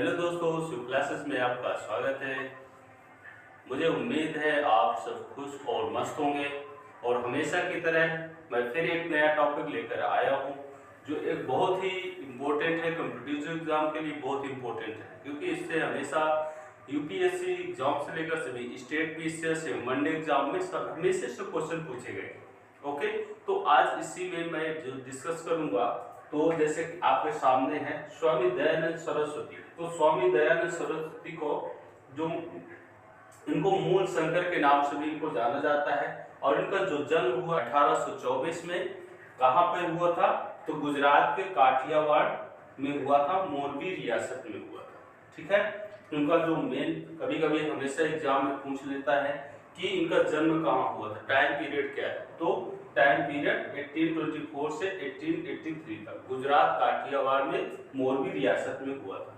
Hello दोस्तों, Shiv classes में आपका स्वागत है। मुझे उम्मीद है आप सब खुश और मस्त होंगे और हमेशा की तरह मैं फिर एक नया टॉपिक लेकर आया हूँ जो एक बहुत ही इम्पोर्टेंट है, कॉम्पिटिटिव एग्जाम के लिए बहुत इम्पोर्टेंट है, क्योंकि इससे हमेशा यूपीएससी एग्जाम से लेकर सभी स्टेट पीसीएस से मंडे एग्जाम में सब हमेशा से क्वेश्चन पूछे गए। ओके, तो आज इसी में मैं जो डिस्कस करूंगा, तो जैसे कि आपके सामने है स्वामी दयानंद सरस्वती। तो स्वामी दयानंद सरस्वती को जो इनको मूल शंकर के नाम से भी इनको जाना जाता है और इनका जो जन्म हुआ 1824 में कहाँ पे हुआ था, तो गुजरात के काठियावाड़ में हुआ था, मोरबी रियासत में हुआ था। ठीक है, इनका जो मेन कभी कभी हमेशा एग्जाम में पूछ लेता है कि इनका जन्म कहाँ हुआ था, टाइम पीरियड क्या है, तो टाइम पीरियड 1824 से 1883 तक गुजरात काठियावाड़ में मोरबी रियासत में हुआ था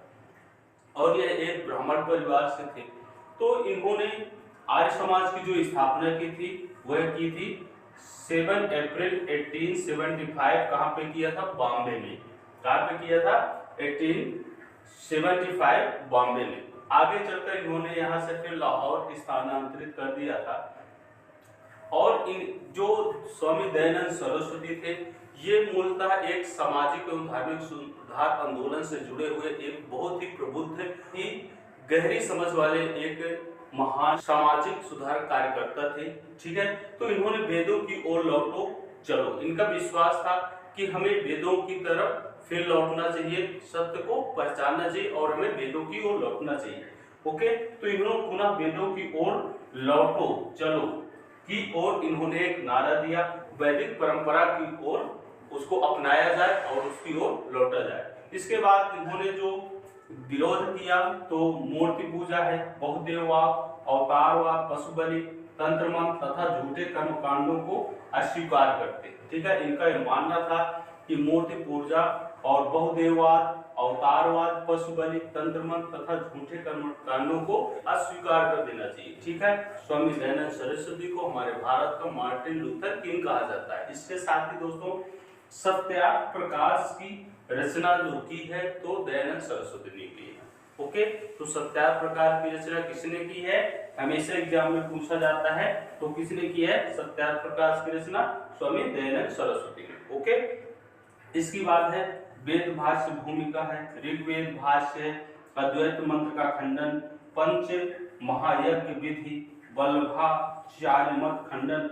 और यह एक ब्राह्मण परिवार से थे। तो इन्होंने आर्य समाज की जो स्थापना की थी वह की थी 7 अप्रैल 1875। कहाँ पे किया था? बॉम्बे में। कहाँ पे किया था? 1875 बॉम्बे में। आगे चलकर इन्होंने यहाँ से फिर लाहौर स्थानांतरित कर दिया था। और इन जो स्वामी दयानंद सरस्वती थे, ये मूलतः एक सामाजिक एवं धार्मिक सुधार आंदोलन से जुड़े हुए एक बहुत ही प्रबुद्ध ही गहरी समझ वाले एक महान सामाजिक सुधार कार्यकर्ता थे। ठीक है, तो इन्होंने वेदों की ओर लौटो चलो, इनका विश्वास था कि हमें वेदों की तरफ फिर लौटना चाहिए, सत्य को पहचानना चाहिए और हमें वेदों की ओर लौटना चाहिए। ओके, तो इन्होंने पुनः वेदों की ओर लौटो चलो की ओर इन्होंने एक नारा दिया, वैदिक परंपरा की ओर उसको अपनाया जाए और उसकी ओर लौटा जाए। इसके बाद इन्होंने जो विरोध किया तो मूर्ति पूजा है, बहुदेववाद, अवतारवाद, पशु बलि, तंत्र मंत्र तथा झूठे कर्मकांडों को अस्वीकार करते। ठीक है, इनका यह मानना था कि मूर्ति पूजा और बहुदेववाद, अवतारवाद, पशु बलि, तंत्र मंत्र तथा झूठे कर्मकांडों को अस्वीकार कर देना चाहिए। ठीक है, स्वामी दयानंद सरस्वती को हमारे भारत का मार्टिन लूथर किंग कहा जाता है। इसके साथ ही दोस्तों सत्याग्रह प्रकाश की रचना जो की है तो दयानंद सरस्वती ने की है। ओके, तो सत्याग्रह प्रकाश की रचना किसने की है? हमेशा एग्जाम में पूछा जाता है, तो किसने की है सत्याग्रह प्रकाश की रचना? स्वामी दयानंद सरस्वती ने। ओके, इसकी बात है वेद भाष्य भूमिका है, ऋग्वेद भाष्य, अद्वैत मंत्र का खंडन, पंच महायज्ञ विधि, वल्लभाचार्य मत खंडन,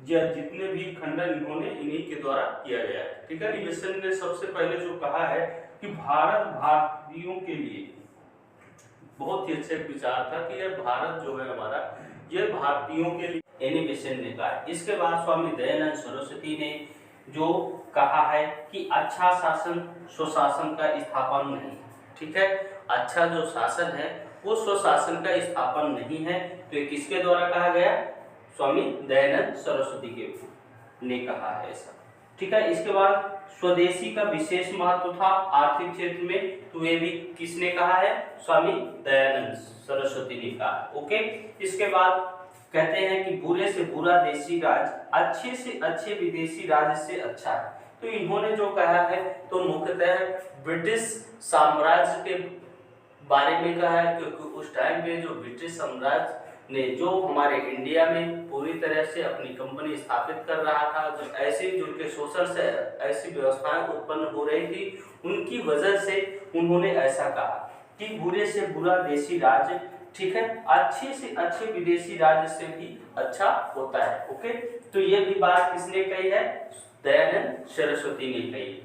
जितने भी खंडन इन्होंने इन्हीं के द्वारा किया गया है। ठीक है, निवेशन ने सबसे पहले जो कहा है कि भारत भारतीयों के लिए बहुत ही अच्छा विचार था कि यह भारत जो है हमारा, यह भारतीयों के लिए एनिमेशन ने कहा। इसके बाद स्वामी दयानंद सरस्वती ने जो कहा है कि अच्छा शासन स्वशासन का स्थापन नहीं। ठीक है, अच्छा जो शासन है वो स्वशासन का स्थापन नहीं है, तो ये किसके द्वारा कहा गया? स्वामी दयानंद सरस्वती के ने कहा है ऐसा। ठीक है, इसके बाद स्वदेशी का विशेष महत्व था आर्थिक क्षेत्र में, तो ये भी किसने कहा है? स्वामी दयानंद सरस्वती ने कहा। ओके, इसके बाद कहते हैं कि बुरे से बुरा देशी राज अच्छे से अच्छे विदेशी राज से अच्छा है। तो इन्होंने जो कहा है तो मुख्यतः ब्रिटिश साम्राज्य के बारे में कहा है, क्योंकि उस टाइम पे जो ब्रिटिश साम्राज्य ने जो हमारे इंडिया में पूरी तरह से अपनी कंपनी स्थापित कर रहा था, जो ऐसे जिनके शोषण से ऐसी व्यवस्थाएं उत्पन्न हो रही थी, उनकी वजह से उन्होंने ऐसा कहा कि बुरे से बुरा देशी राज्य, ठीक है, अच्छे से अच्छे विदेशी राज्य से भी अच्छा होता है। ओके, तो ये भी बात किसने कही है? दयानंद सरस्वती ने कही।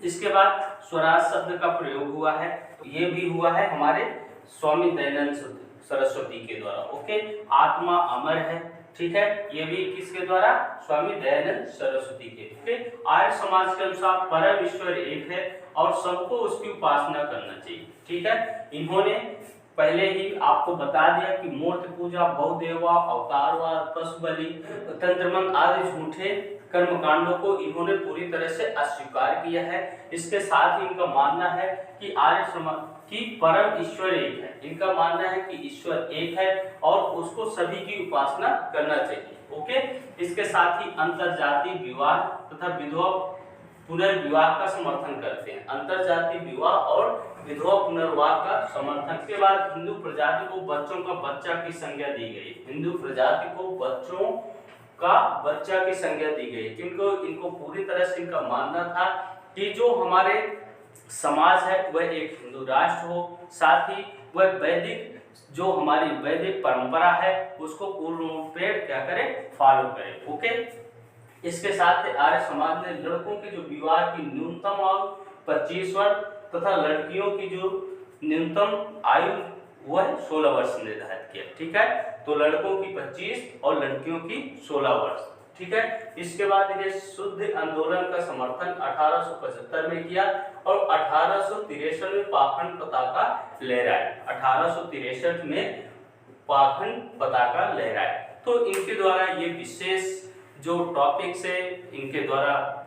इसके बाद स्वराज शब्द का प्रयोग हुआ है, तो ये भी हुआ है हमारे स्वामी दयानंद सरस्वती के द्वारा। ओके, आत्मा अमर है। ठीक है, ये भी किसके द्वारा? स्वामी दयानंद सरस्वती के। ओके, आर्य समाज के अनुसार परम ईश्वर एक है और सबको उसकी उपासना करना चाहिए। ठीक है, इन्होंने पहले ही आपको बता दिया कि मूर्ति पूजा, बहुदेवा, अवतारवाद, पशु बलि, तंत्र मंत्र आदि झूठे कर्मकांडों को इन्होंने पूरी तरह से अस्वीकार किया है। इसके साथ ही इनका मानना है कि आर्य समाज की परम ईश्वर एक है। इनका मानना है कि ईश्वर एक है और उसको सभी की उपासना करना चाहिए। ओके, इसके साथ ही अंतरजातीय विवाह तथा विधवा पुनर्विवाह का समर्थन करते हैं। अंतरजातीय विवाह और विधवा पुनर्विवाह का समर्थन के बाद हिंदू प्रजाति को बच्चों का बच्चा की संज्ञा दी गई। हिंदू प्रजाति को बच्चों का बच्चा की संज्ञा दी गई, क्योंकि इनको पूरी तरह से इनका मानना था कि जो हमारे समाज है वह एक हिंदू राष्ट्र हो, साथ ही वह वैदिक जो हमारी वैदिक परंपरा है उसको पूर्ण रूप से क्या करे, फॉलो करे। ओके, इसके साथ आर्य समाज ने लड़कों की जो विवाह की न्यूनतम आयु 25 वर्ष तथा लड़कियों की जो न्यूनतम आयु वह 16 वर्ष निर्धारित किया। ठीक है, तो लड़कों की 25 और लड़कियों की 16 वर्ष। ठीक है, इसके बाद ये शुद्ध आंदोलन का समर्थन 1875 में किया और 1863 में पाखंड पताका लहराए। 1863 में पाखंड पताका लहराए। तो इनके द्वारा ये विशेष जो टॉपिक्स है इनके द्वारा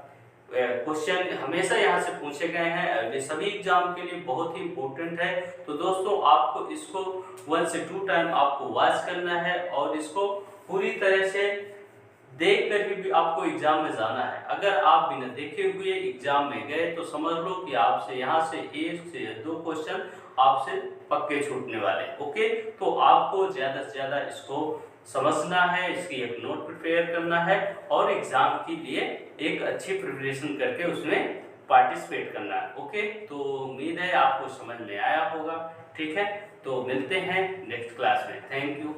क्वेश्चन हमेशा यहाँ से पूछे गए हैं, ये सभी एग्जाम के लिए बहुत ही इम्पोर्टेंट है। तो दोस्तों आपको इसको 1 से 2 टाइम आपको वॉच करना है और इसको पूरी तरह से देख कर भी आपको एग्जाम में जाना है। अगर आप बिना देखे हुए एग्जाम में गए तो समझ लो कि आपसे यहाँ से 1 से 2 क्वेश्चन आपसे पक्के छूटने वाले। ओके, तो आपको ज़्यादा से ज़्यादा इसको समझना है, इसकी एक नोट प्रिपेयर करना है और एग्जाम के लिए एक अच्छी प्रिपरेशन करके उसमें पार्टिसिपेट करना है। ओके, तो उम्मीद है आपको समझ में आया होगा। ठीक है, तो मिलते हैं नेक्स्ट क्लास में। Thank you.